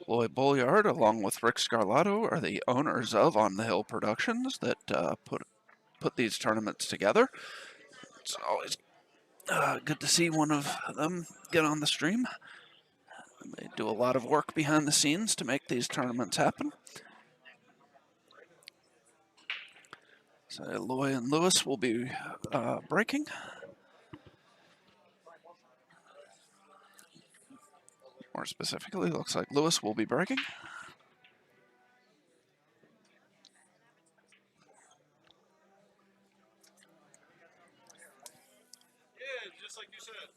Loye Bolyard, along with Rick Scarlato, are the owners of On the Hill Productions that put these tournaments together. It's always good to see one of them get on the stream. They do a lot of work behind the scenes to make these tournaments happen. So Loye and Lewis will be breaking. More specifically, looks like Lewis will be breaking. Yeah, just like you said.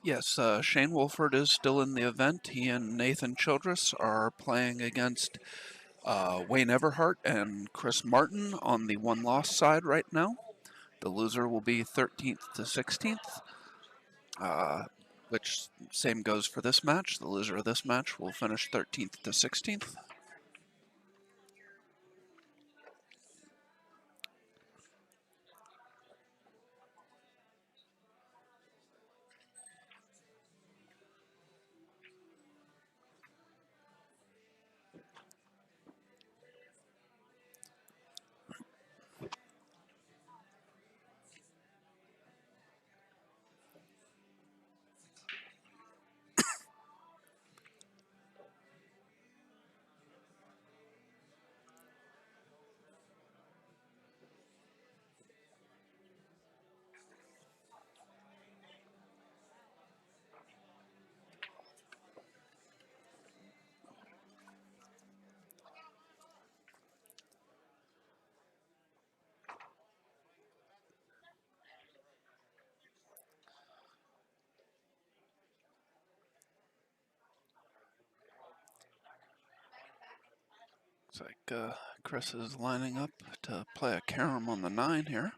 Yes, Shane Wolford is still in the event. He and Nathan Childress are playing against Wayne Everhart and Chris Martin on the one-loss side right now. The loser will be 13th to 16th, which same goes for this match. The loser of this match will finish 13th to 16th. Looks like Chris is lining up to play a carom on the 9 here.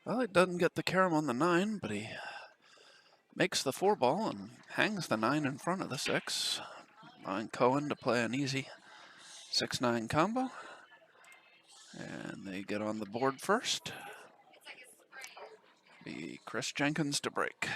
Well, he doesn't get the carom on the 9, but he makes the 4 ball and hangs the 9 in front of the 6. Allowing Coen to play an easy 6-9 combo. And they get on the board first. Be Chris Jenkins to break.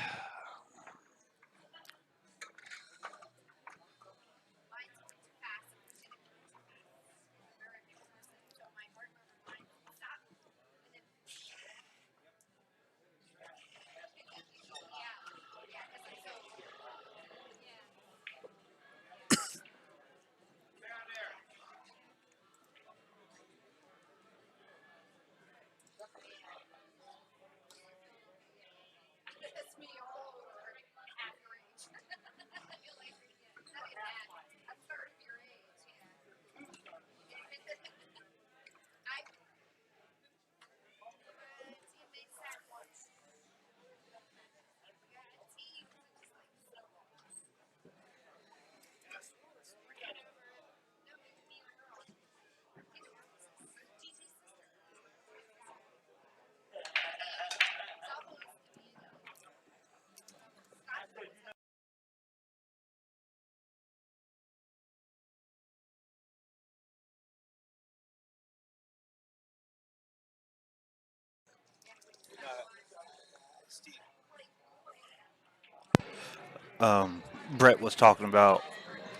Steve. Brett was talking about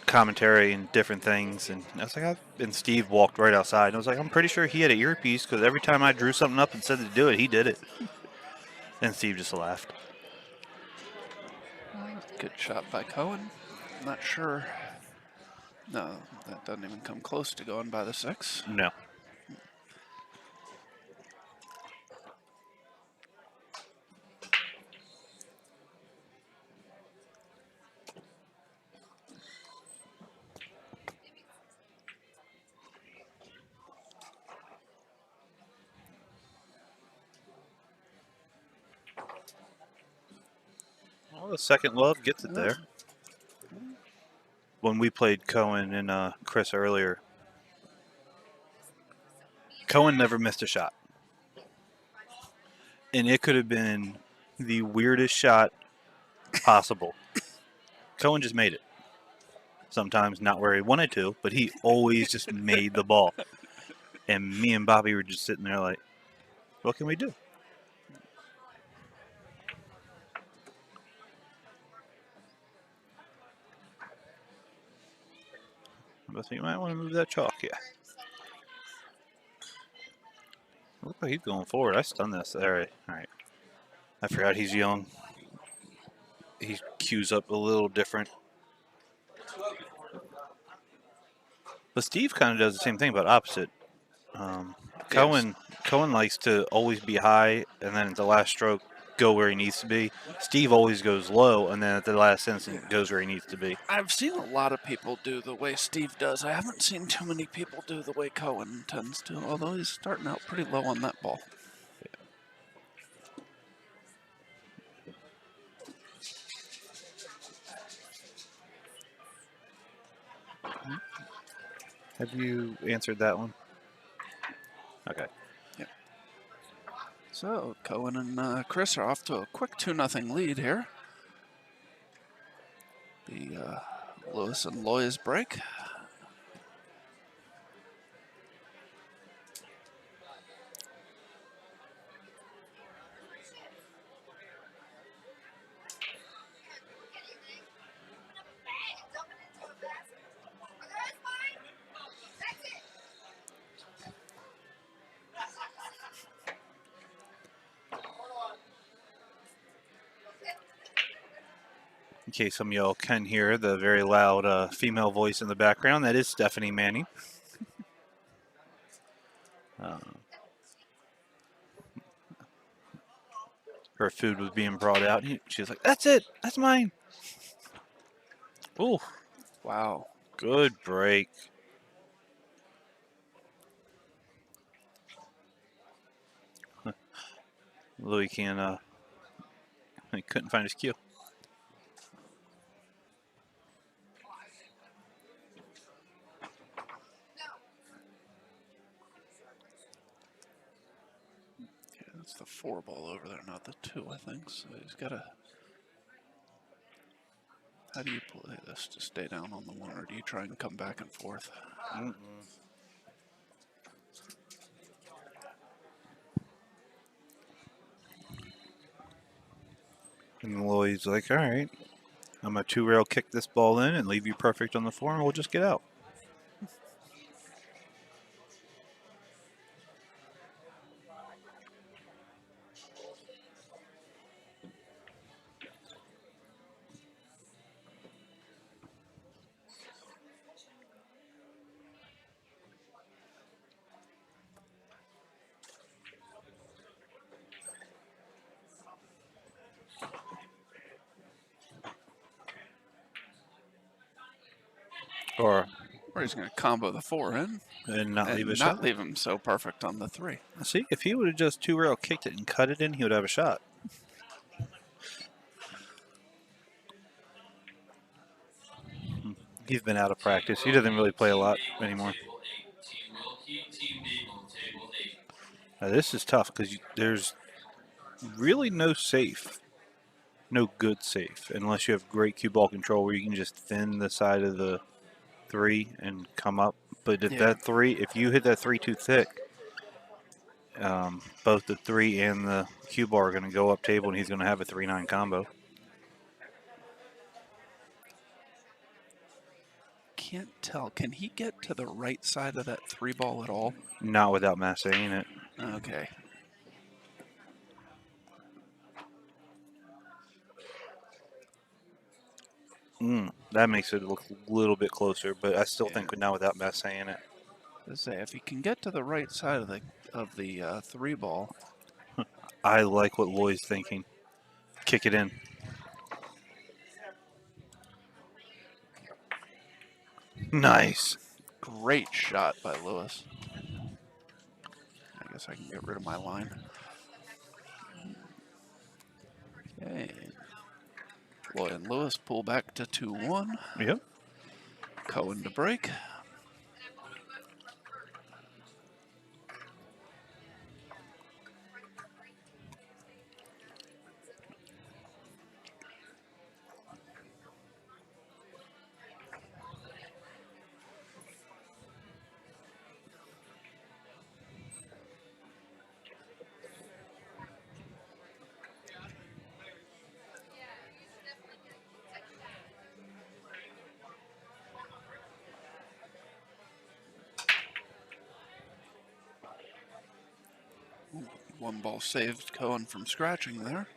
commentary and different things, and I was like, and Steve walked right outside, and I was like, I'm pretty sure he had an earpiece because every time I drew something up and said to do it, he did it. And Steve just laughed. Good shot by Coen. Not sure. No, that doesn't even come close to going by the 6. No. Well, Second Love gets it there. When we played Coen and Chris earlier, Coen never missed a shot. And it could have been the weirdest shot possible. Coen just made it. Sometimes not where he wanted to, but he always just made the ball. And me and Bobby were just sitting there like, what can we do? I think you might want to move that chalk, yeah. Look like he's going forward. I stunned this. All right. I forgot he's young. He cues up a little different. But Steve kind of does the same thing, but opposite. Coen likes to always be high, and then at the last stroke, go where he needs to be. Steve always goes low, and then at the last instant, goes where he needs to be. I've seen a lot of people do the way Steve does. I haven't seen too many people do the way Coen tends to, although he's starting out pretty low on that ball. Have you answered that one? Okay. Yep. So Coen and Chris are off to a quick 2-0 lead here. The Lewis and Loye's break. In case some of y'all can hear the very loud female voice in the background, that is Stephanie Manning. Her food was being brought out. She was like, "That's it. That's mine." Ooh, Wow. good break. Loye he couldn't find his cue. That's the 4 ball over there, not the 2, I think. So he's got to. How do you play this to stay down on the 1, or do you try and come back and forth? And Loye's like, "All right, I'm a 2-rail kick this ball in and leave you perfect on the 4, and we'll just get out." Or he's going to combo the 4 in and not leave a not shot. leave him so perfect on the 3. See, if he would have just 2-rail kicked it and cut it in, he would have a shot. He's been out of practice. He doesn't really play a lot anymore. Now, this is tough because there's really no safe, no good safe, unless you have great cue ball control where you can just thin the side of the 3 and come up. But if if you hit that 3 too thick, both the 3 and the cue bar are going to go up table, and he's going to have a 3-9 combo. Can't tell. Can he get to the right side of that 3 ball at all? Not without massing it. Okay. That makes it look a little bit closer, but I still think not without massing it. Let's say if he can get to the right side of the 3 ball. I like what Loye's thinking. Kick it in. Nice. Great shot by Lewis. I guess I can get rid of my line. Okay. Loye and Lewis pull back to 2-1. Yep. Coen to break. One ball saved Coen from scratching there.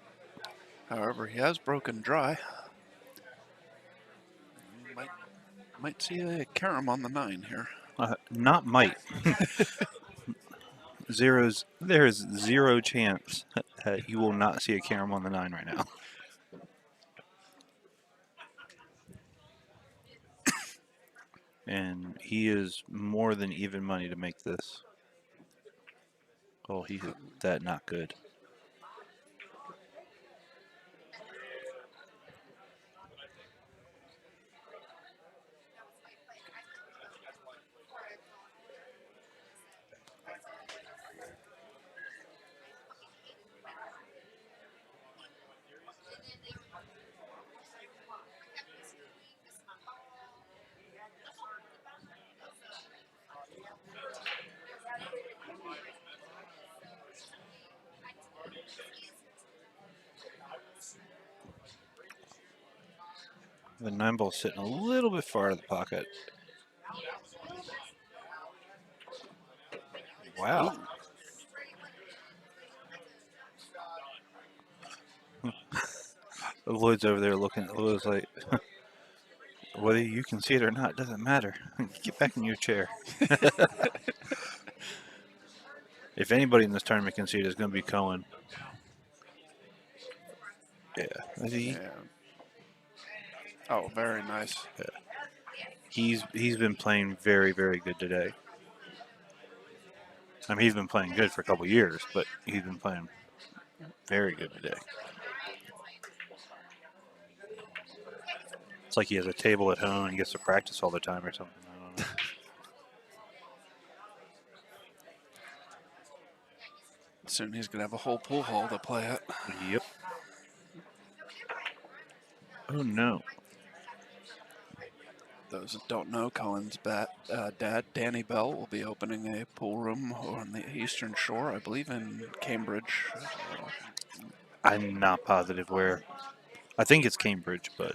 However, he has broken dry. Might see a carom on the 9 here. Not might. There is zero chance that you will not see a carom on the 9 right now. And he is more than even money to make this. Oh, he hit that not good. The 9 ball sitting a little bit far out of the pocket. Wow. Lloyd's over there looking at Lloyd's like, whether you can see it or not doesn't matter. Get back in your chair. If anybody in this tournament can see it, it's going to be Coen. Yeah. Yeah. Oh, very nice. Yeah. He's been playing very, very good today. I mean, he's been playing good for a couple years, but he's been playing very good today. It's like he has a table at home and he gets to practice all the time or something. I don't know. Soon he's going to have a whole pool hall to play at. Yep. Oh, no. Those that don't know, Cohen's dad, Danny Bell, will be opening a pool room on the Eastern Shore, I believe in Cambridge. I'm not positive where. I think it's Cambridge, but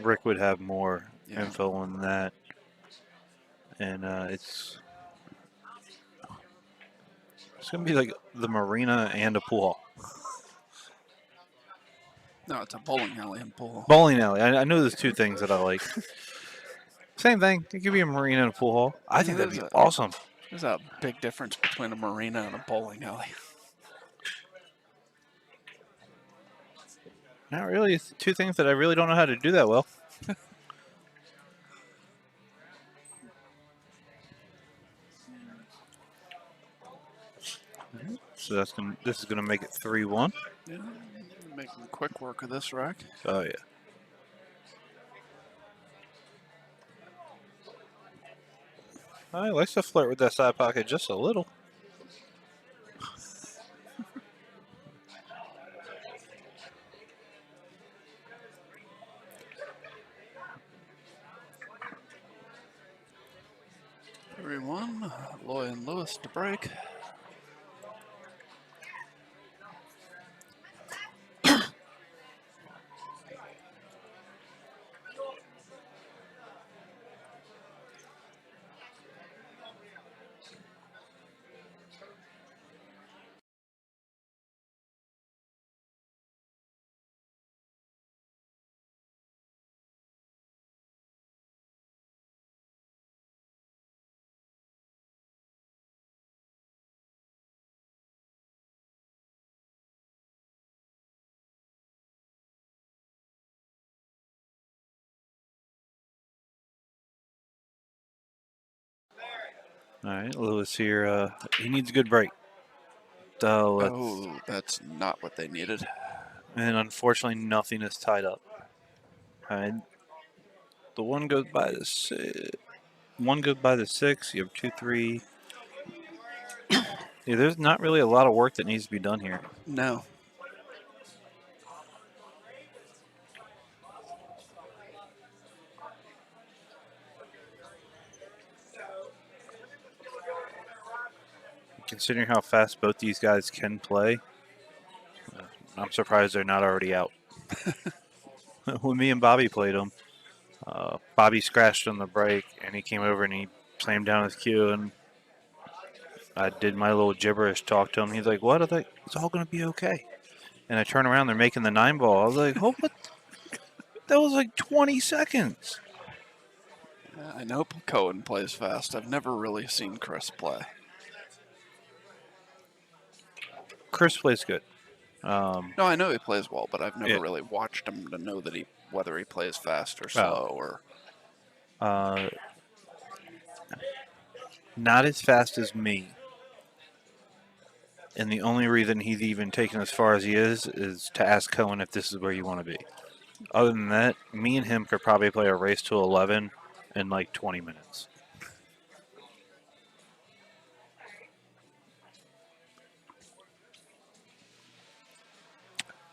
Rick would have more info on that. And it's going to be like the marina and a pool hall. No, it's a bowling alley and pool hall. Bowling alley. I know there's two things that I like. Same thing. It could be a marina and a pool hall. I think that'd be awesome. There's a big difference between a marina and a bowling alley. Not really. It's two things that I really don't know how to do that well. So this is gonna make it 3-1. Yeah, making quick work of this rack. Oh yeah. I likes to flirt with that side pocket just a little. Everyone, Loye and Lewis to break. All right, Lewis here. He needs a good break. So Oh, that's not what they needed. And unfortunately, nothing is tied up. And the one goes by the six. One goes by the six. You have 2, 3. Yeah, there's not really a lot of work that needs to be done here. No. Considering how fast both these guys can play, I'm surprised they're not already out. When me and Bobby played them, Bobby scratched on the break, and he came over and he slammed down his cue, and I did my little gibberish talk to him. He's like, "What? I was like, it's all going to be okay." And I turn around, they're making the 9 ball. I was like, "Oh, what? That was like 20 seconds." I know Coen plays fast. I've never really seen Chris play. Chris plays good. No, I know he plays well, but I've never Yeah. really watched him to know that whether he plays fast or Oh. slow or. Not as fast as me. And the only reason he's even taken as far as he is to ask Coen if this is where you want to be. Other than that, me and him could probably play a race to 11 in like 20 minutes.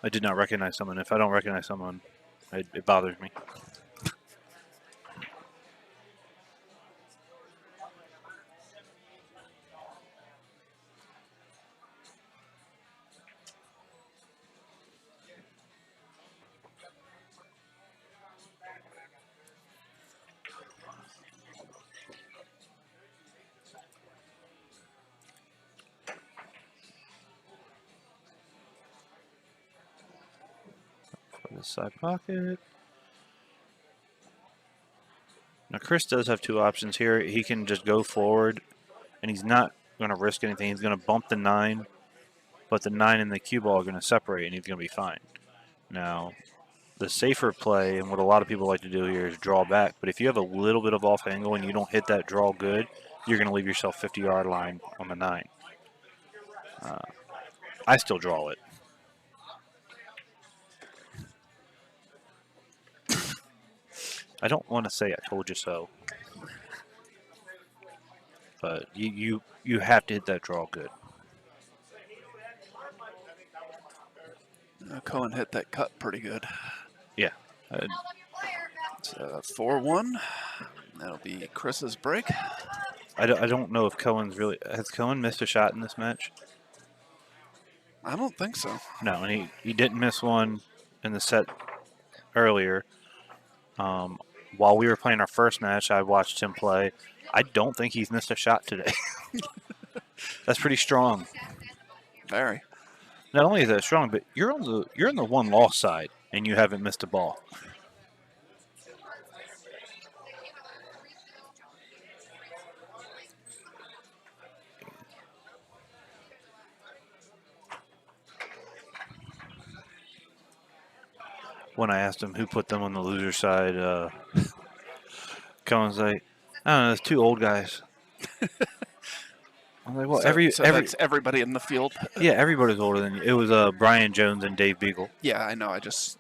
I did not recognize someone. If I don't recognize someone, it bothers me. For the side pocket. Now, Chris does have two options here. He can just go forward, and he's not going to risk anything. He's going to bump the 9, but the 9 and the cue ball are going to separate, and he's going to be fine. Now, the safer play, and what a lot of people like to do here, is draw back. But if you have a little bit of off angle and you don't hit that draw good, you're going to leave yourself 50-yard line on the 9. I still draw it. I don't want to say I told you so, but you have to hit that draw good. Coen hit that cut pretty good. Yeah. It's 4-1. That'll be Chris's break. I don't know if Coen's really... Has Coen missed a shot in this match? I don't think so. No, and he didn't miss one in the set earlier. While we were playing our first match, I watched him play. I don't think he's missed a shot today. That's pretty strong. Very. Not only is that strong, but you're on the one loss side, and you haven't missed a ball. When I asked him who put them on the loser side, Cohen's like, I don't know, it's two old guys. I'm like, well, So that's everybody in the field. Yeah, everybody's older than you. It was Brian Jones and Dave Beagle. Yeah, I know. I just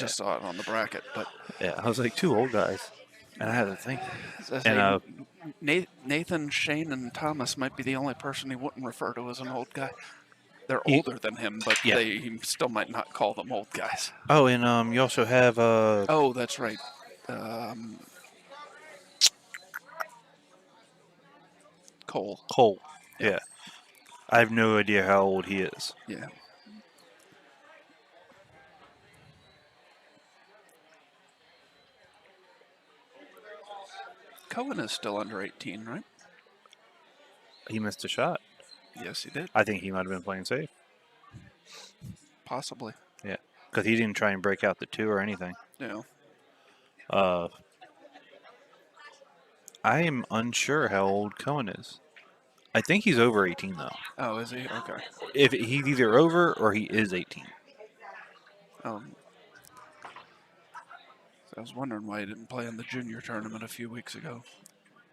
saw it on the bracket, but yeah, I was like, two old guys, and I had to think. And Nathan, Shane, and Thomas might be the only person he wouldn't refer to as an old guy. They're older than him, but he still might not call them old guys. Oh, and you also have oh, that's right. Cole. Yeah. I have no idea how old he is. Yeah. Coen is still under 18, right? He missed a shot. Yes, he did. I think he might have been playing safe. Possibly. Yeah, because he didn't try and break out the 2 or anything. No. I am unsure how old Coen is. I think he's over 18, though. Oh, is he? Okay. If he's either over or he is 18. So I was wondering why he didn't play in the junior tournament a few weeks ago.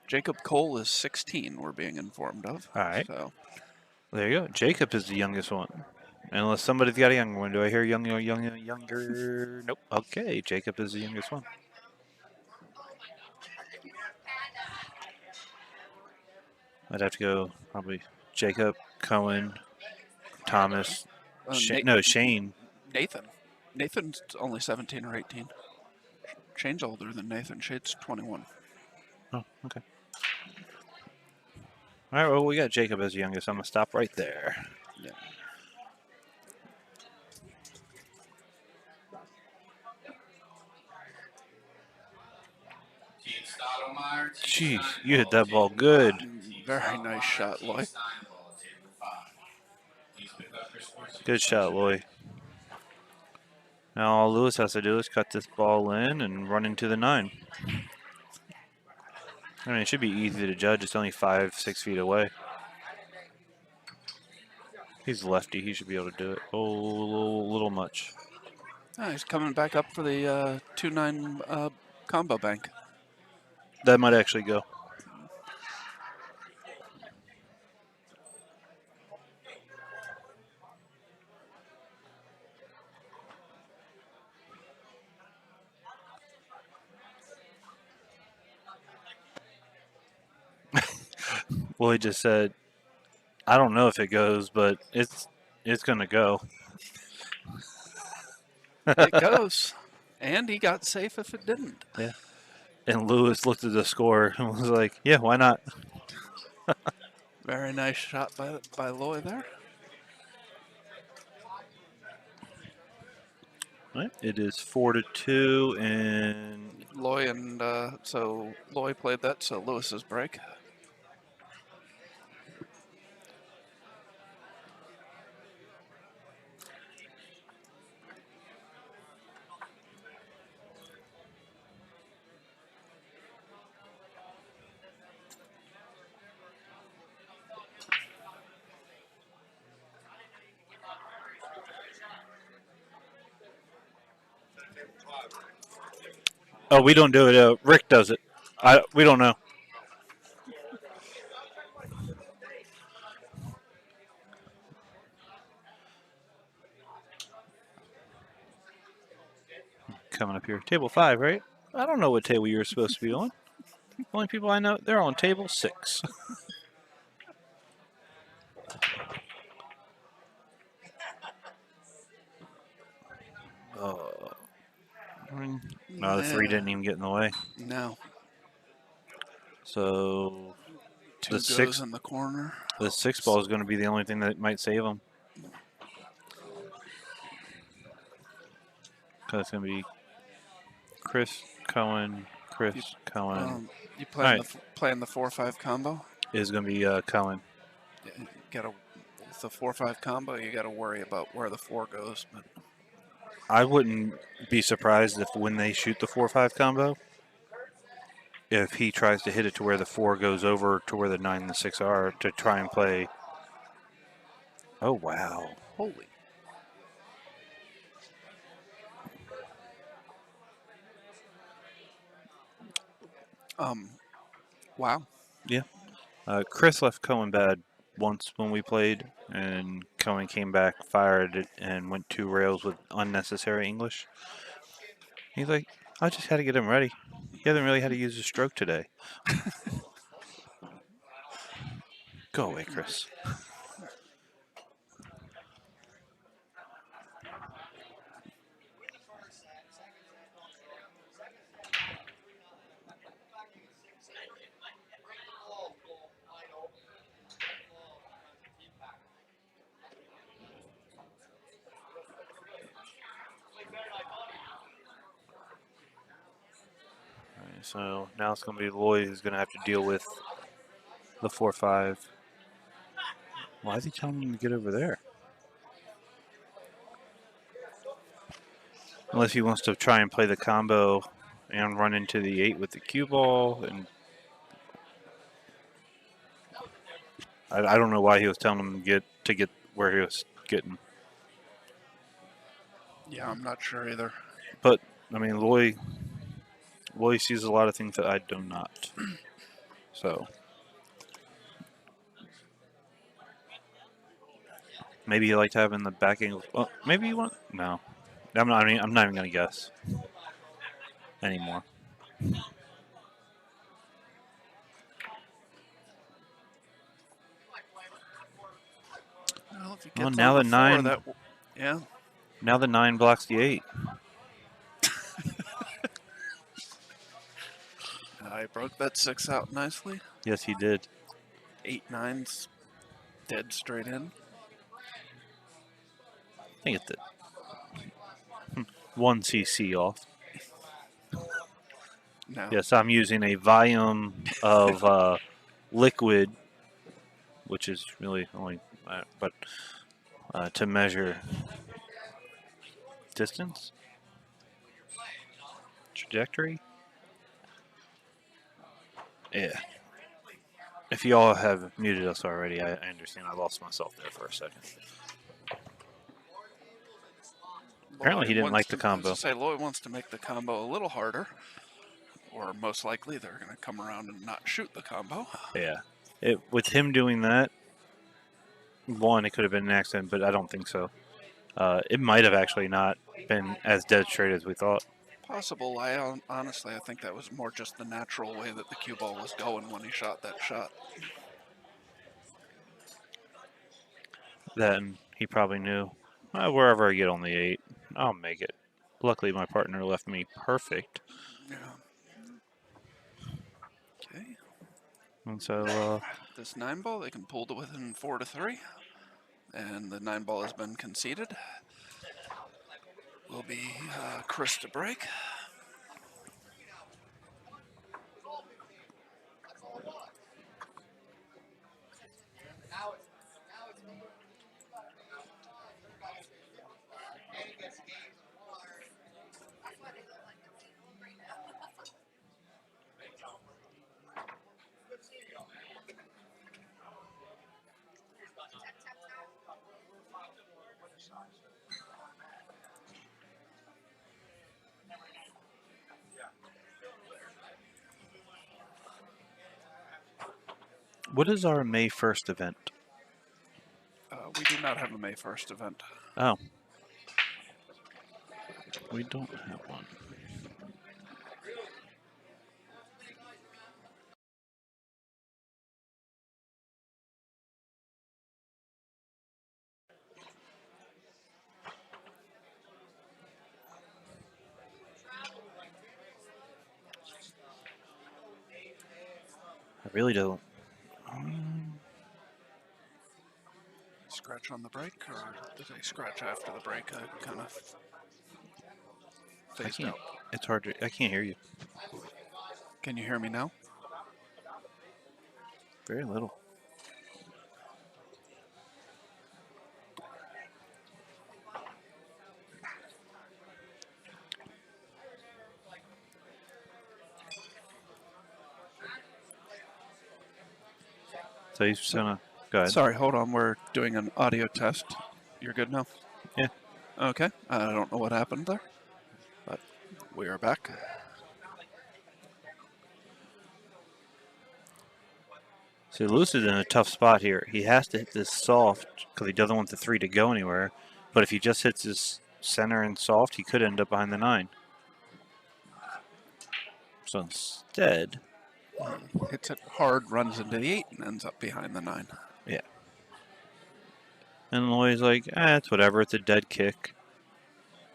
Jacob Cole is 16, we're being informed of. All right. So there you go. Jacob is the youngest one. Unless somebody's got a younger one. Do I hear younger? Nope. Okay, Jacob is the youngest one. I'd have to go probably Jacob, Coen, Thomas, Shane. Nathan. Nathan's only 17 or 18. Shane's older than Nathan. Shane's 21. Oh, okay. All right, well, we got Jacob as the youngest. I'm going to stop right there. Yeah. Jeez, you hit that ball good. Very nice shot, Loye. Good shot, Loye. Now all Lewis has to do is cut this ball in and run into the 9. I mean, it should be easy to judge. It's only 5-6 feet away. He's lefty. He should be able to do it. Oh, a little much. He's coming back up for the 2-9 combo bank. That might actually go. Well, he just said, I don't know if it goes, but it's going to go. It goes. And he got safe if it didn't. Yeah. And Lewis looked at the score and was like, yeah, why not? Very nice shot by Loye there. Right. It is 4-2, and Loye and so Loye played that, so Lewis's break. oh, we don't do it. Rick does it. We don't know. Coming up here, table 5, right? I don't know what table you're supposed to be on. The only people I know, they're on table 6. No, the 3 didn't even get in the way. No. So 2 the goes 6 in the corner. the 6 ball is going to be the only thing that might save them. Because it's going to be Chris, Coen, Coen. You playing Right. playing the 4-5 combo? Is going to be Coen. You gotta with the 4-5 combo. You got to worry about where the 4 goes. But I wouldn't be surprised if when they shoot the 4-5 combo, if he tries to hit it to where the 4 goes over to where the 9 and the 6 are to try and play. Oh, wow. holy. Wow. Yeah. Chris left Coen bad once when we played, and Coen came back, fired it, and went 2 rails with unnecessary English. He's like, I just had to get him ready. He hasn't really had to use a stroke today. Go away, Chris. So now it's going to be Loye who's going to have to deal with the 4-5. Why is he telling him to get over there? Unless he wants to try and play the combo and run into the 8 with the cue ball. And I don't know why he was telling him to get where he was getting. Yeah, I'm not sure either. But, I mean, Loye sees a lot of things that I do not. So. Maybe you liked having the back angle. Well, maybe you want. No, I'm not. I'm not even gonna guess anymore. Well, if you Well, get through now the the 4, 9. yeah. Now the 9 blocks the 8. I broke that 6 out nicely. Yes, he did. 8 9's dead straight in. I think it's the 1 cc off. No. Yes, I'm using a volume of liquid, which is really only, but to measure distance, trajectory. Yeah. If you all have muted us already, I understand. I lost myself there for a second. Apparently, he didn't like the combo. Loye wants to make the combo a little harder, or most likely they're going to come around and not shoot the combo. Yeah. With him doing that, one, it could have been an accident, but I don't think so. It might have actually not been as dead straight as we thought. Possible. Honestly, I think that was more just the natural way that the cue ball was going when he shot that shot. Then he probably knew, wherever I get on the 8, I'll make it. Luckily, my partner left me perfect. Yeah. Okay. And so, This 9 ball, they can pull to within 4 to 3. And the 9 ball has been conceded. Will be Chris to break. what is our May 1st event? We do not have a May 1st event. Oh. We don't have one. I really don't. Scratch on the break, or did they scratch after the break? I kind of I phased can't. out. It's hard to. I can't hear you. Can you hear me now? Very little. So he's just gonna go ahead. Sorry, hold on. We're doing an audio test. You're good now? Yeah. Okay. I don't know what happened there, but we are back. So Lewis is in a tough spot here. He has to hit this soft because he doesn't want the 3 to go anywhere. But if he just hits his center and soft, he could end up behind the 9. So instead, Hits it hard, runs into the 8, and ends up behind the 9. yeah. And Loye's like, it's whatever. It's a dead kick.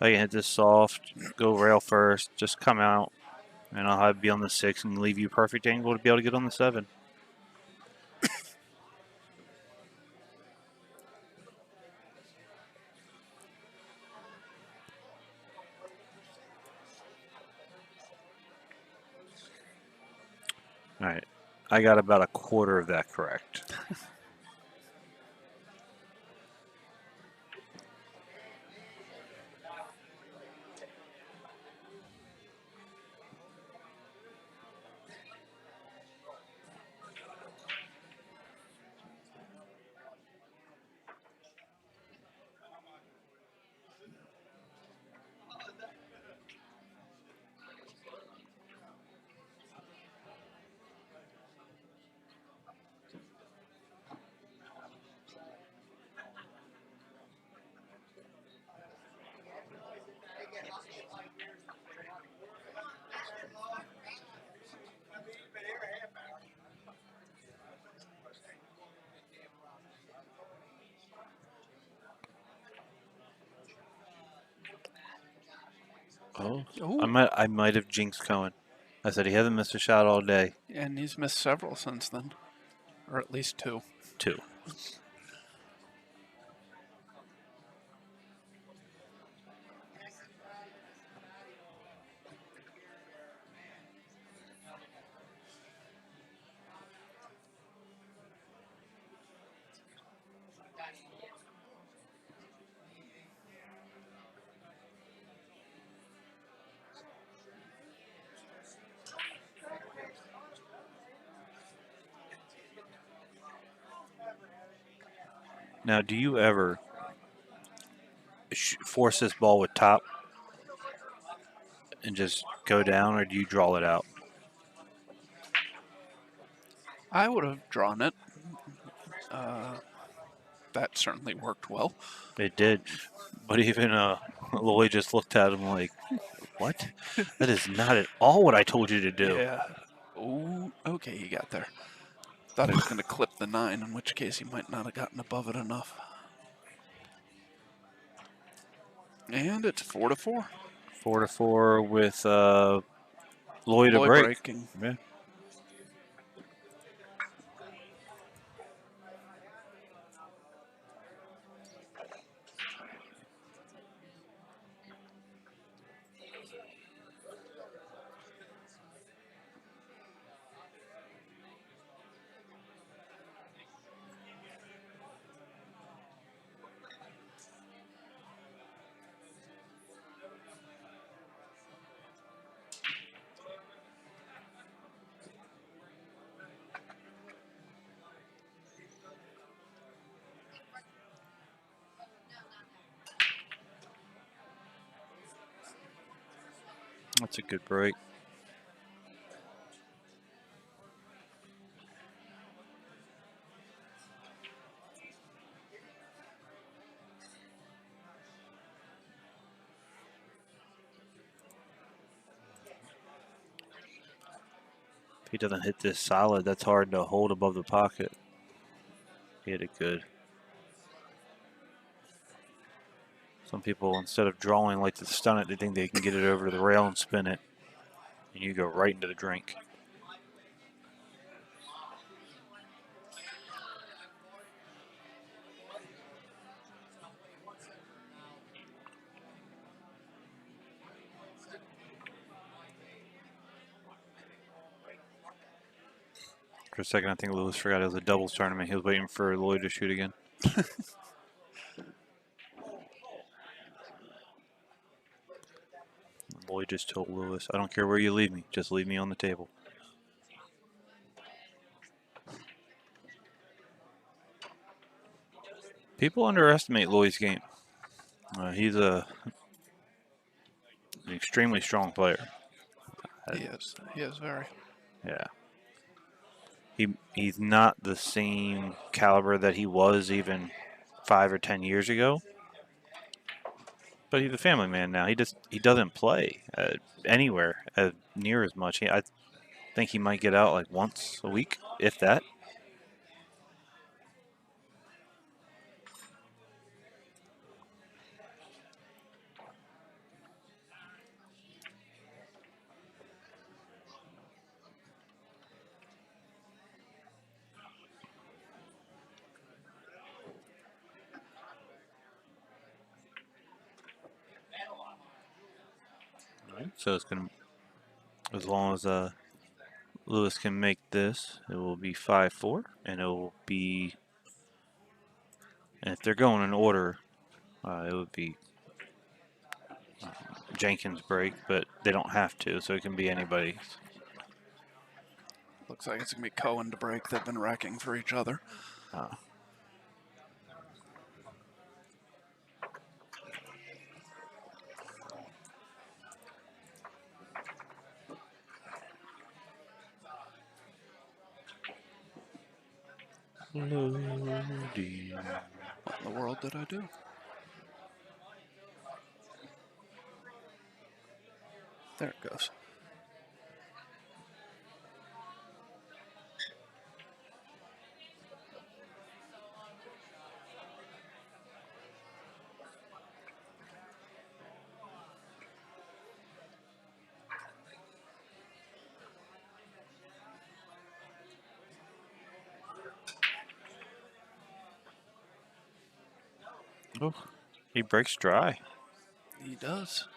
I can hit this soft, go rail first, just come out, and I'll be on the 6 and leave you perfect angle to be able to get on the 7. All right. I got about a quarter of that correct. Oh, Ooh. I might have jinxed Coen. I said he hasn't missed a shot all day. And he's missed several since then, or at least two. 2. Now, do you ever force this ball with top and just go down, or do you draw it out? I would have drawn it. That certainly worked well. It did, but even Loye just looked at him like, "What? That is not at all what I told you to do." Yeah. Ooh, okay, he got there. Thought he was going to clip the 9, in which case he might not have gotten above it enough. And it's 4-4. 4-4 with Loye to Loye break. breaking. Yeah. That's a good break. If he doesn't hit this solid, that's hard to hold above the pocket. He hit it good. Some people, instead of drawing like to stun it, they think they can get it over to the rail and spin it. And you go right into the drink. For a second, I think Lewis forgot it was a doubles tournament. He was waiting for Loye to shoot again. Loye just told Lewis, "I don't care where you leave me. Just leave me on the table." People underestimate Loye's game. He's an extremely strong player. He is. He is very. Yeah. He's not the same caliber that he was even 5 or 10 years ago. But he's a family man now. He doesn't play anywhere near as much. I think he might get out like once a week, if that. All right, so it's gonna, as long as Lewis can make this, it will be 5-4, and it will be. And if they're going in order, it would be Jenkins break, but they don't have to, so it can be anybody's. Looks like it's going to be Coen to break. They've been wrecking for each other. Loading. What in the world did I do? There it goes. Oh, he breaks dry. He does.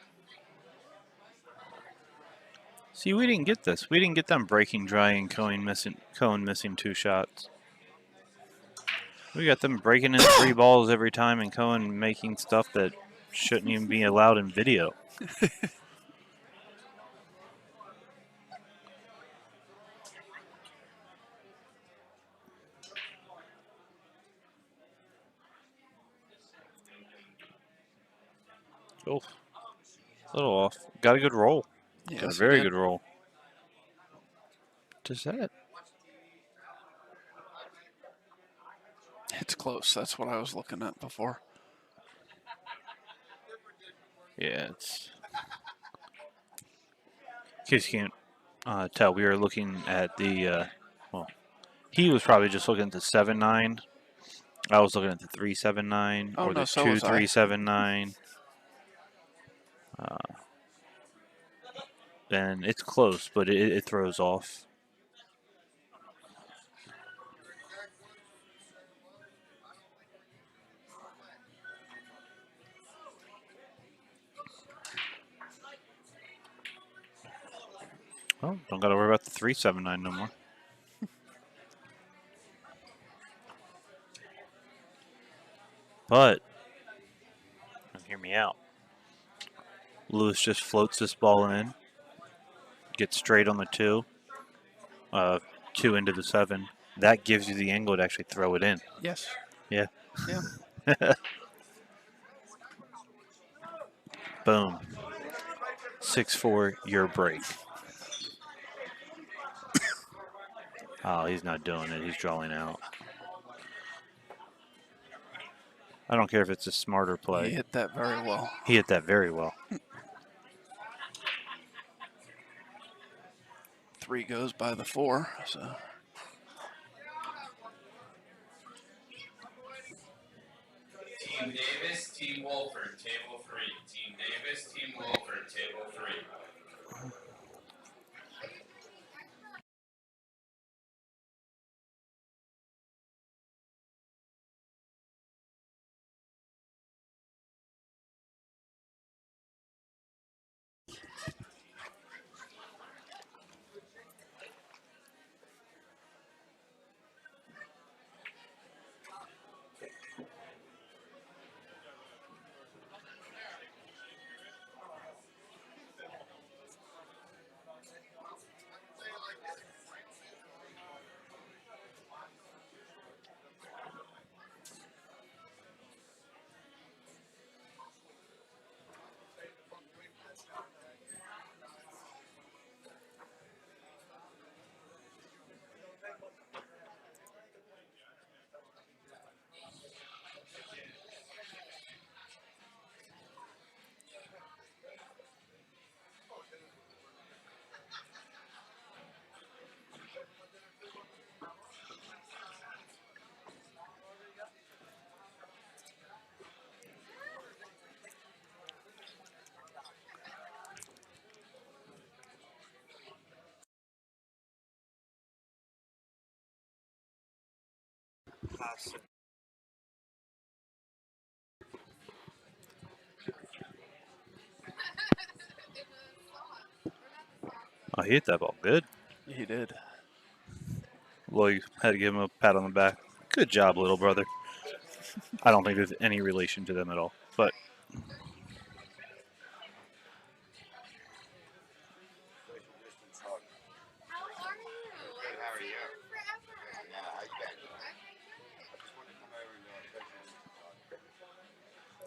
See, we didn't get this. We didn't get them breaking dry and Coen missing 2 shots. We got them breaking in 3 balls every time and Coen making stuff that shouldn't even be allowed in video. Oh, a little off. Got a good roll. Yes, Got a he very did. good roll. Does that? It's close. That's what I was looking at before. Yeah, it's. In case you can't tell, we were looking at the. Well, he was probably just looking at the 7-9. I was looking at the 3-7-9 Oh, or no, the so was I. 2-3-7-9. And it's close, but it throws off. Well, don't got to worry about the 3-7-9 no more. But, hear me out. Lewis just floats this ball in, gets straight on the 2, 2 into the 7. That gives you the angle to actually throw it in. Yes. Yeah. Yeah. Boom. 6-4, your break. Oh, he's not doing it. He's drawing out. I don't care if it's a smarter play. He hit that very well. He hit that very well. 3 goes by the 4. So Team Davis, Team Wolford, table 3. Team Davis, Team Wolford, table 3. Oh, he hit that ball good. he did. Loye had to give him a pat on the back. Good job, little brother. I don't think there's any relation to them at all. But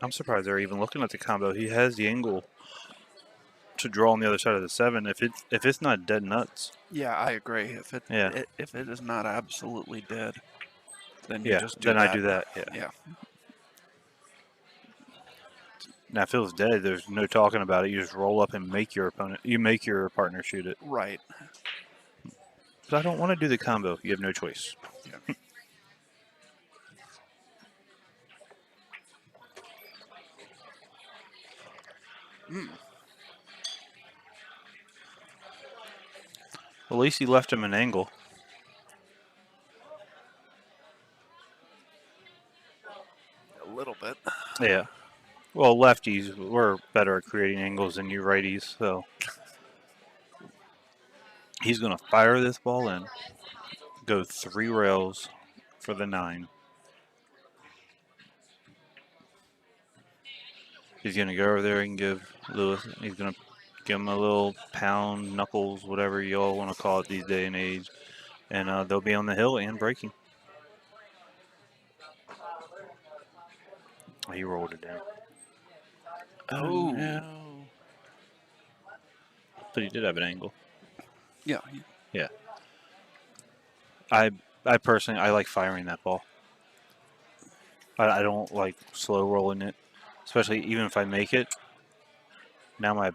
I'm surprised they're even looking at the combo. He has the angle to draw on the other side of the 7. If it's not dead nuts. Yeah, I agree. If it is not absolutely dead, then you just do then that. I do that. Yeah. Yeah. Now if it was dead, there's no talking about it. You just roll up and make your partner shoot it. Right. But I don't want to do the combo. You have no choice. Yeah. Well, at least he left him an angle. A little bit. Yeah. Well, lefties were better at creating angles than you righties, so he's going to fire this ball in, go 3 rails for the 9. He's going to go over there and give Lewis, he's going to give him a little pound, knuckles, whatever you all want to call it these day and age, and they'll be on the hill and breaking. Oh, he rolled it down. Oh. No. But he did have an angle. Yeah. Yeah. I personally, I like firing that ball. I don't like slow rolling it, especially even if I make it. Now my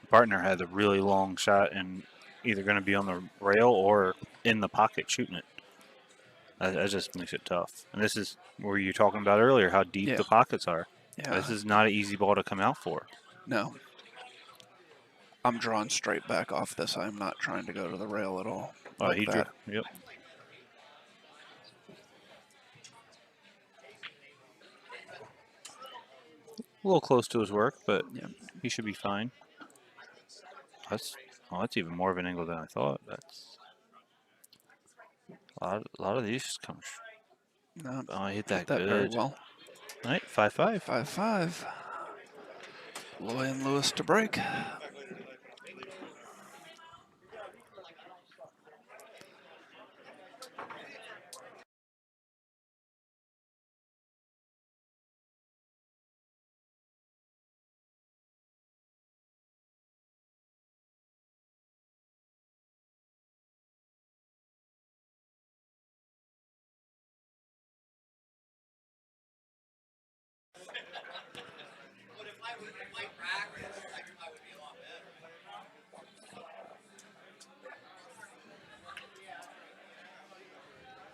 partner has a really long shot and either going to be on the rail or in the pocket shooting it. That just makes it tough. And this is where you were talking about earlier, how deep Yeah. the pockets are. Yeah. This is not an easy ball to come out for. No. I'm drawing straight back off this. I'm not trying to go to the rail at all. Oh, Like he drew. that. Yep. A little close to his work, but Yeah. he should be fine. That's even more of an angle than I thought. That's a lot of these come. No, Oh, I hit that that very good. well. All right, 5-5. 5-5. Loye and Lewis to break.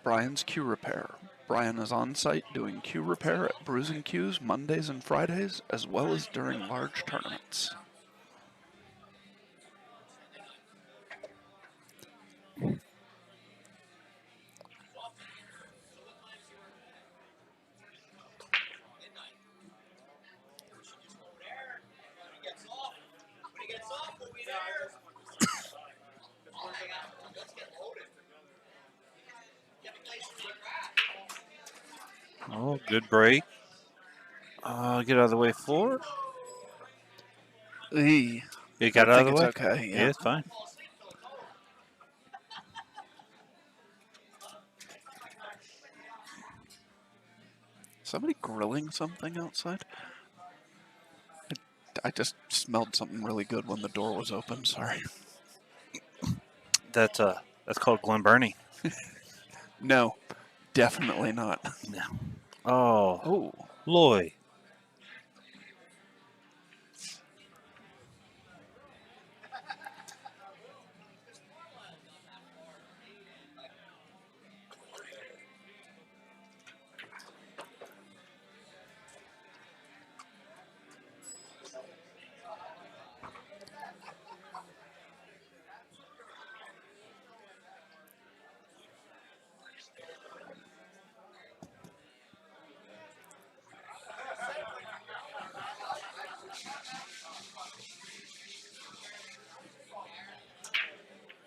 Brian's Cue Repair. Brian is on site doing cue repair at Bruising Cues Mondays and Fridays, as well as during large tournaments. Oh, good break. Get out of the way 4. It It got I out of think the it's way? okay. Yeah, it's fine. Somebody grilling something outside? I just smelled something really good when the door was open. Sorry. That's called Glen Burnie. No, definitely not. No. Oh, Oh, Loye.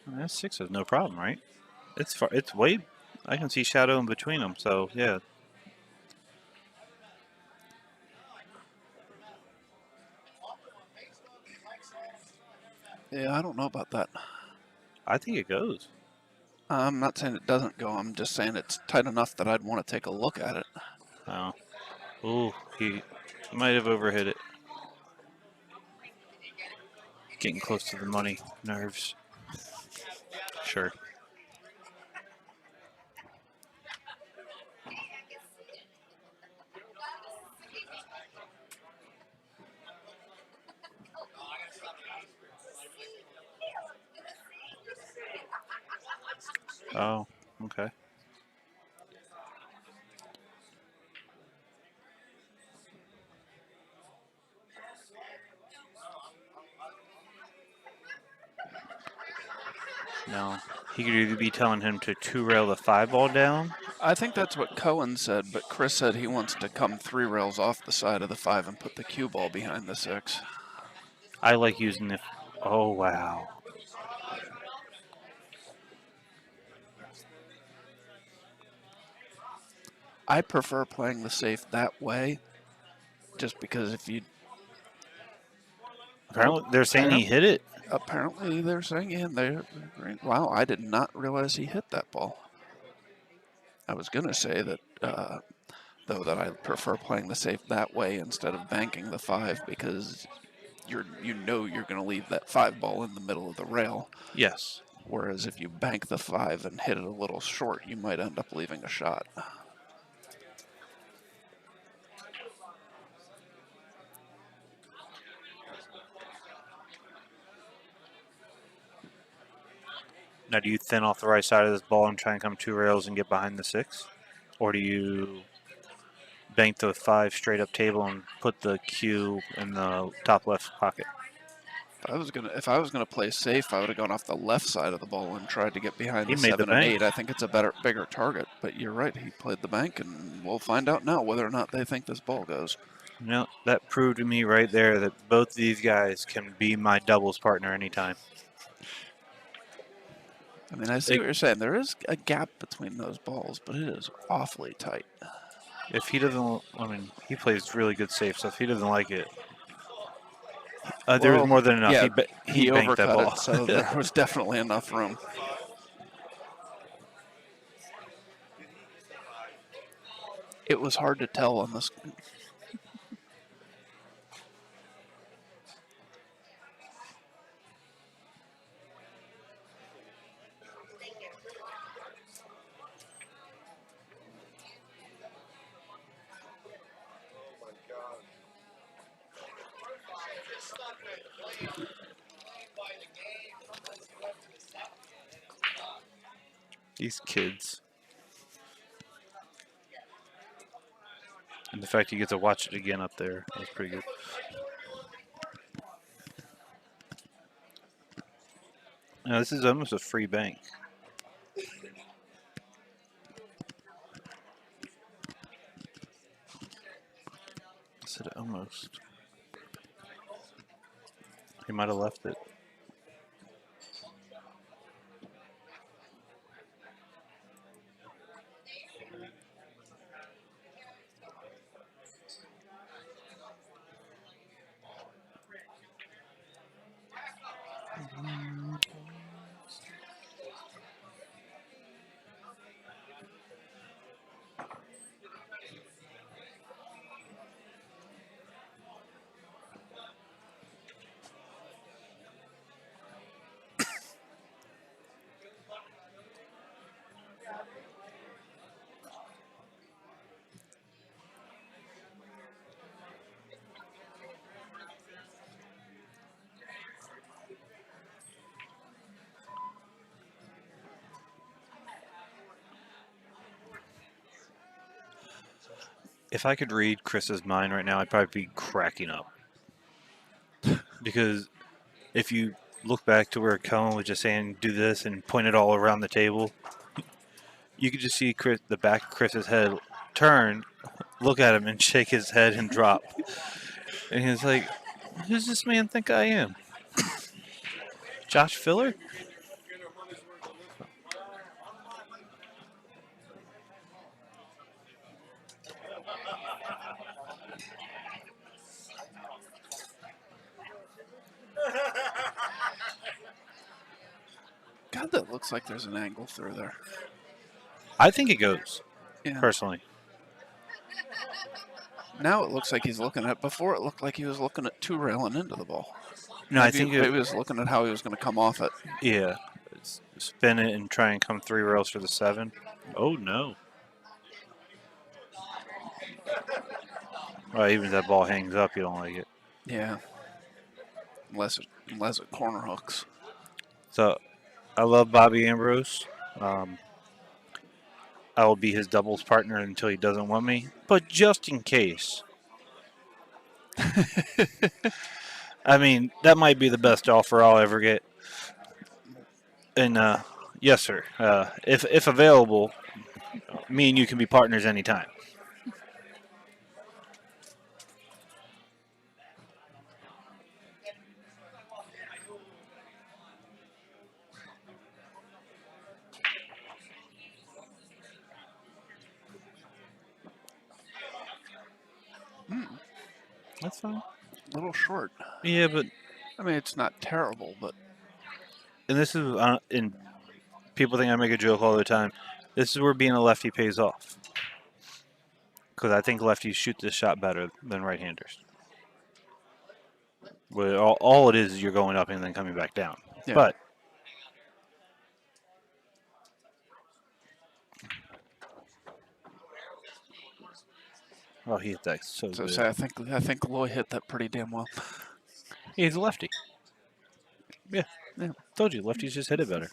That's 6 is no problem, right? It's far. It's way. I can see shadow in between them. So yeah. yeah, I don't know about that. I think it goes. I'm not saying it doesn't go. I'm just saying it's tight enough that I'd want to take a look at it. Oh. Ooh, he might have overhit it. Getting close to the money. Nerves. Sure. Oh, okay. Now, he could either be telling him to 2-rail the 5 ball down I think that's what Coen said, but Chris said he wants to come 3 rails off the side of the 5 and put the cue ball behind the 6. I like using the. Oh wow. I prefer playing the safe that way, just because if you Apparently, they're saying he hit it. apparently they're saying, and wow, I did not realize he hit that ball. I was gonna say that though that I prefer playing the safe that way instead of banking the 5 because you're going to leave that 5 ball in the middle of the rail. Yes. Whereas if you bank the 5 and hit it a little short, you might end up leaving a shot. Now, do you thin off the right side of this ball and try and come 2 rails and get behind the 6? Or do you bank the 5 straight up table and put the cue in the top left pocket? If I was gonna play safe, I would have gone off the left side of the ball and tried to get behind He the made the 7 and bank. 8. I think it's a bigger target. But you're right, he played the bank, and we'll find out now whether or not they think this ball goes. You know, that proved to me right there that both of these guys can be my doubles partner anytime. I mean, I see what you're saying. There is a gap between those balls, but it is awfully tight. If he doesn't, I mean, he plays really good safe, so if he doesn't like it, there was Well, more than enough. yeah, He banked that overcut ball. it, so there was definitely enough room. It was hard to tell on this. These kids. And the fact he gets to watch it again up there, that's pretty good. Now, this is almost a free bank. I said almost. He might have left it. If I could read Chris's mind right now, I'd probably be cracking up. Because if you look back to where Coen was just saying, do this and point it all around the table, you could just see the back of Chris's head turn, look at him, and shake his head and drop. And he's like, who does this man think I am? Josh Filler? God, that looks like there's an angle through there. I think it goes, Yeah. personally. Now it looks like he's looking at. Before it looked like he was looking at 2 railing into the ball. No, I think maybe he was looking at how he was going to come off it. Yeah. Spin it and try and come 3 rails for the 7. Oh, no. Well, even if that ball hangs up, you don't like it. Yeah. Unless it corner hooks. So, I love Bobby Ambrose. I will be his doubles partner until he doesn't want me. But just in case. I mean, that might be the best offer I'll ever get. And, yes, sir. If available, Me and you can be partners anytime. That's fine. A little short. Yeah, but I mean, it's not terrible, but and this is and people think I make a joke all the time. This is where being a lefty pays off. Because I think lefties shoot this shot better than right-handers. But all it is you're going up and then coming back down. yeah. But he hit that so So good. say I think Loye hit that pretty damn well. He's a lefty. Yeah. Yeah. Told you, lefties just hit it better.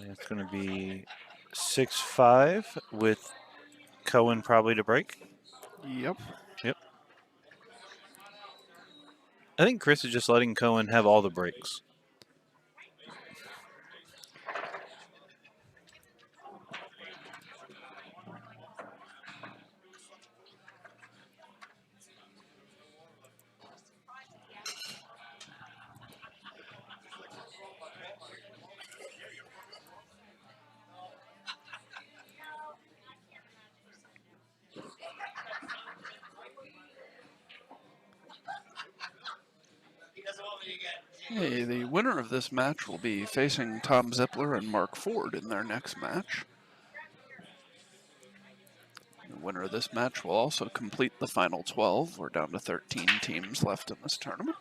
It's going to be 6-5 with Coen probably to break. Yep. Yep. I think Chris is just letting Coen have all the breaks. Hey, the winner of this match will be facing Tom Zippler and Mark Ford in their next match. The winner of this match will also complete the final 12. We're down to 13 teams left in this tournament.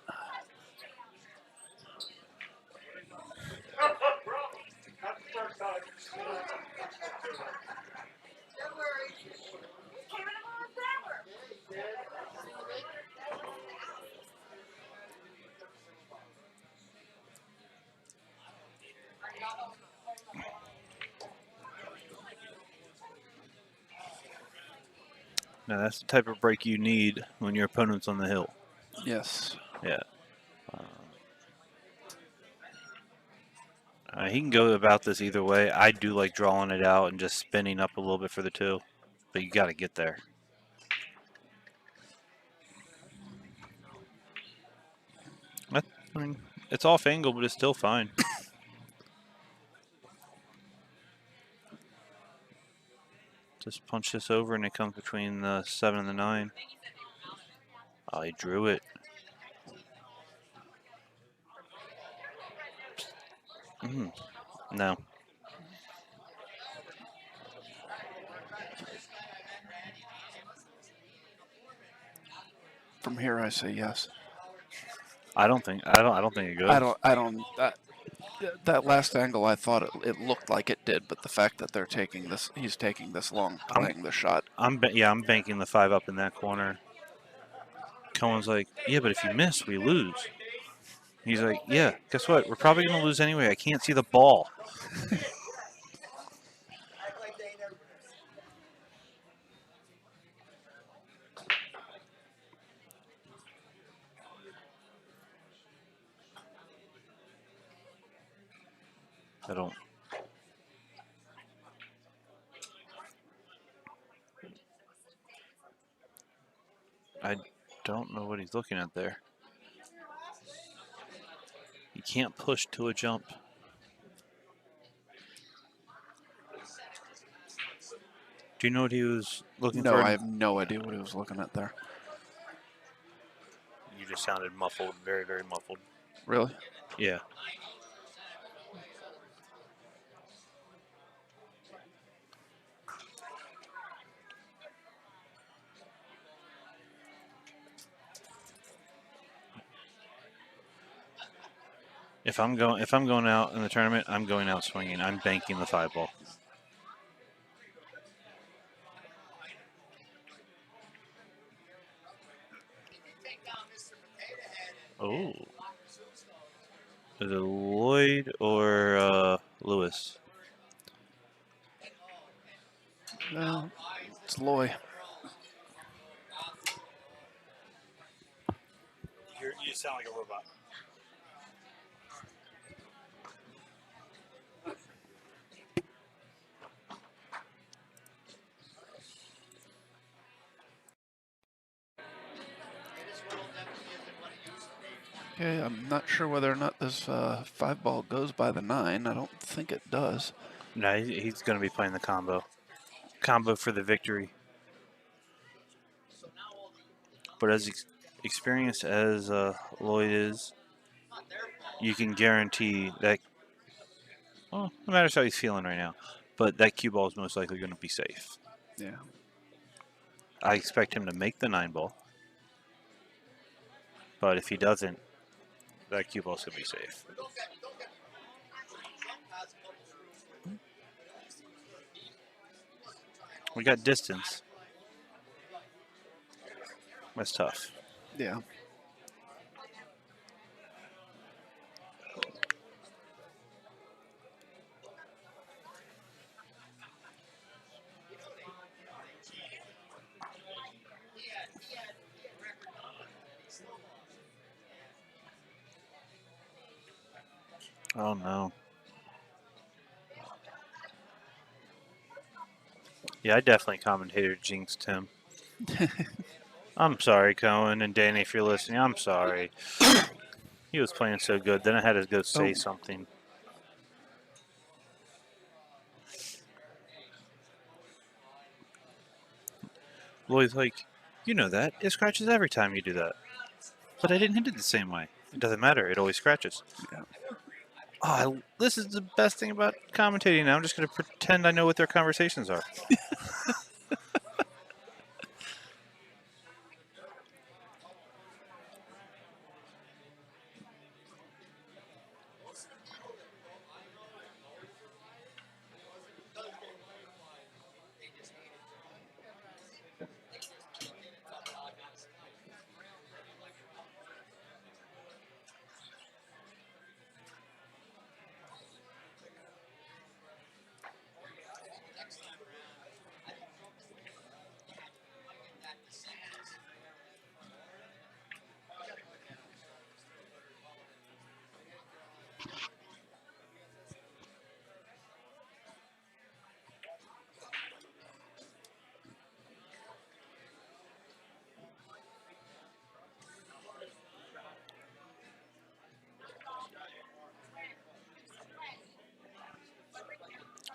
Now, that's the type of break you need when your opponent's on the hill. Yes. Yeah. He can go about this either way. I do like drawing it out and just spinning up a little bit for the 2. But you got to get there. I mean, it's off angle, but it's still fine. Just punch this over and it comes between the 7 and the 9. Oh, he drew it. No. From here, I say yes. I don't think it goes. That last angle, I thought it looked like it did, but the fact that he's taking this long playing the shot. I'm banking the 5 up in that corner. Cohen's like, yeah, but if you miss, we lose. He's like, yeah, guess what? We're probably going to lose anyway. I can't see the ball. I don't know what he's looking at there. You can't push to a jump. Do you know what he was looking for? No, I have no idea what he was looking at there. You just sounded muffled, very, very muffled. Really? Yeah. If I'm going out in the tournament, I'm going out swinging. I'm banking the 5 ball. Oh. Is it Lloyd or Lewis? No, it's Loye. You sound like a robot. Okay, I'm not sure whether or not this 5-ball goes by the 9. I don't think it does. No, he's going to be playing the combo. Combo for the victory. But as experienced as Loye is, you can guarantee that, well, no matter how he's feeling right now, but that cue ball is most likely going to be safe. Yeah. I expect him to make the 9-ball. But if he doesn't, that cue ball's going to be safe. We got distance. That's tough. Yeah. Oh, no. Yeah, I definitely commentated jinxed him. I'm sorry, Coen and Danny, if you're listening. I'm sorry. He was playing so good. Then I had to go say something. Lloyd's like, you know that. It scratches every time you do that. But I didn't hit it the same way. It doesn't matter. It always scratches. Yeah. Oh, this is the best thing about commentating now. I'm just going to pretend I know what their conversations are.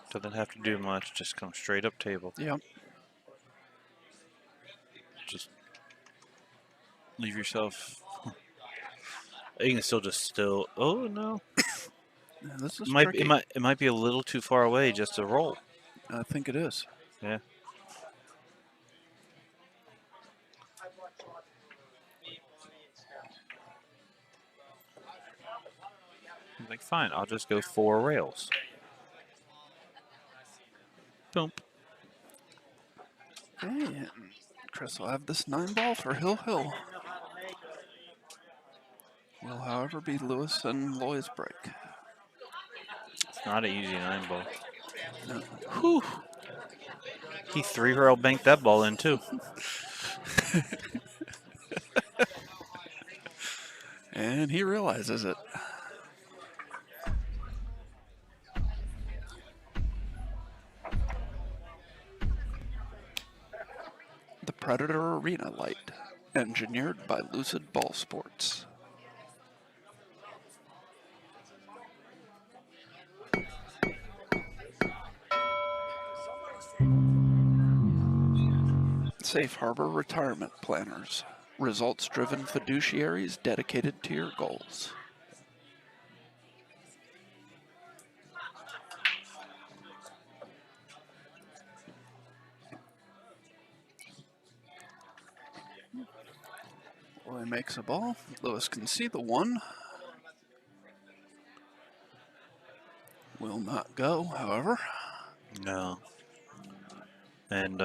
Doesn't have to do much. Just come straight up table. Yeah. Just leave yourself. You can still just still. Oh no! Yeah, this is It might tricky. it might be a little too far away just to roll. I think it is. Yeah. I'm like, fine, I'll just go 4 rails. Boom. And Chris will have this 9-ball for Hill Hill. Will, however, be Lewis and Loy's break. It's not an easy 9-ball. No. Whew. He 3-rail banked that ball in too. And he realizes it. The Predator Arena Light, engineered by Lucid Ball Sports. Safe Harbor Retirement Planners, results-driven fiduciaries dedicated to your goals. Loye makes a ball. Lewis can see the 1. Will not go, however. No. And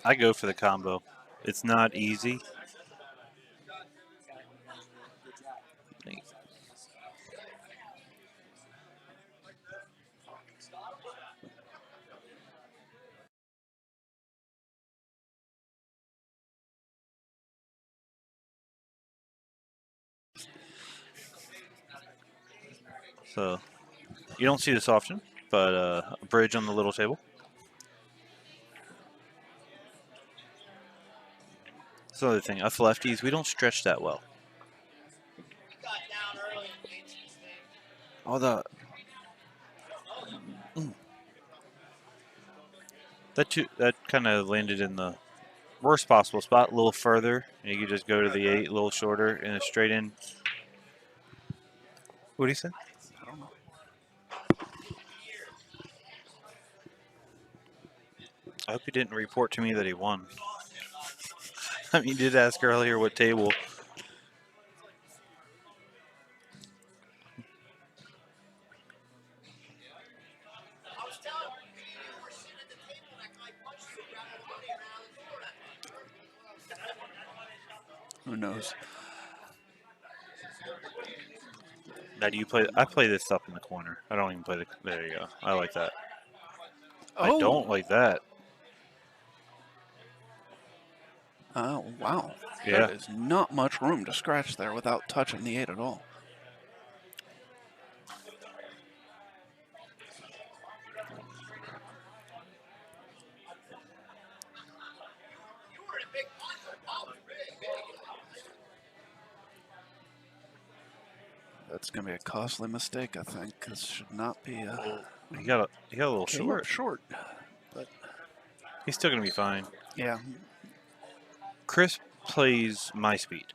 I go for the combo. It's not easy. So you don't see this often, but a bridge on the little table. That's another thing. Us lefties, we don't stretch that well. Oh, the That kind of landed in the worst possible spot, a little further, and you could just go to the 8, a little shorter, and a straight in. What do you say? I don't know. I hope he didn't report to me that he won. I mean, you did ask earlier what table. Who knows? Now, do you play? I play this up in the corner. I don't even play the. There you go. I like that. I don't like that. Oh, wow. Yeah. There is not much room to scratch there without touching the 8 at all. That's going to be a costly mistake, I think. This should not be a... He got a little Came up short. short. But, He's still gonna be fine. yeah. Chris plays my speed.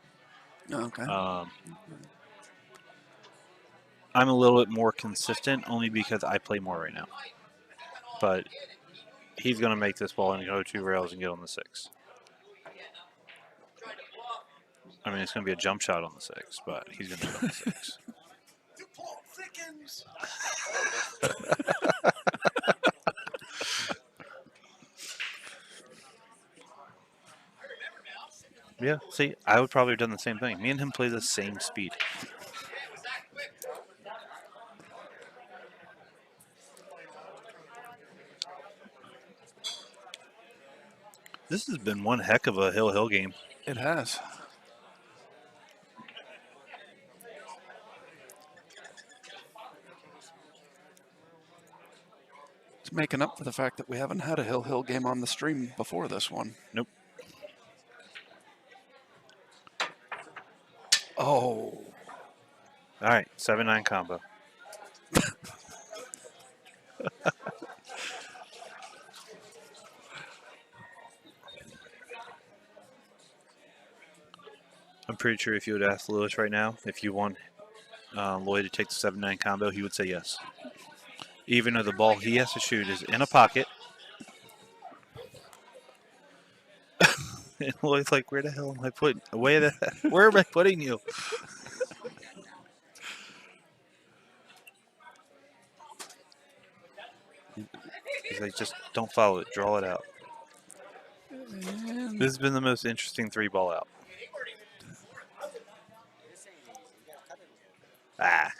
Okay. I'm a little bit more consistent only because I play more right now. But he's going to make this ball and go 2 rails and get on the 6. I mean, it's going to be a jump shot on the 6, but he's going to get on the 6. Yeah, see, I would probably have done the same thing. Me and him play the same speed. This has been one heck of a hill game. It has. It's making up for the fact that we haven't had a hill game on the stream before this one. Nope. Oh. All right, 7-9 combo. I'm pretty sure if you would ask Lewis right now if you want Loye to take the 7-9 combo, he would say yes. Even though the ball he has to shoot is in a pocket. And Loye's like, where the hell am I putting? Where am I putting you? He's like, just don't follow it. Draw it out. And This has been the most interesting 3-ball out. Ah.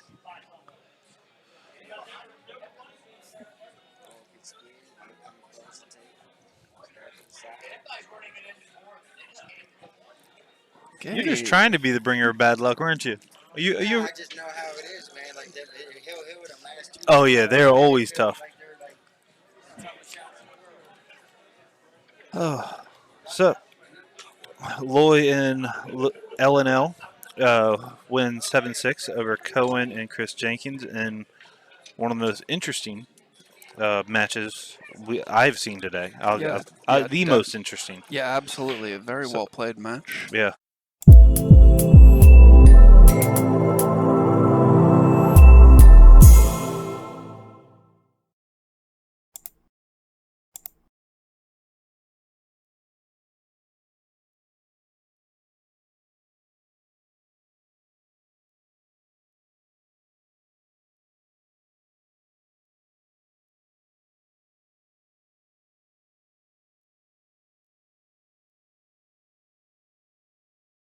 okay. You're just trying to be the bringer of bad luck, weren't you? Are you? I just know how it is, man. Like, he'll with them last 2. Oh yeah, they're always tough. Like, they're like, Oh, so Loye and L&L win 7-6 over Coen and Chris Jenkins in one of the most interesting matches I've seen today. The most interesting. Yeah, absolutely. A very well played match. Yeah.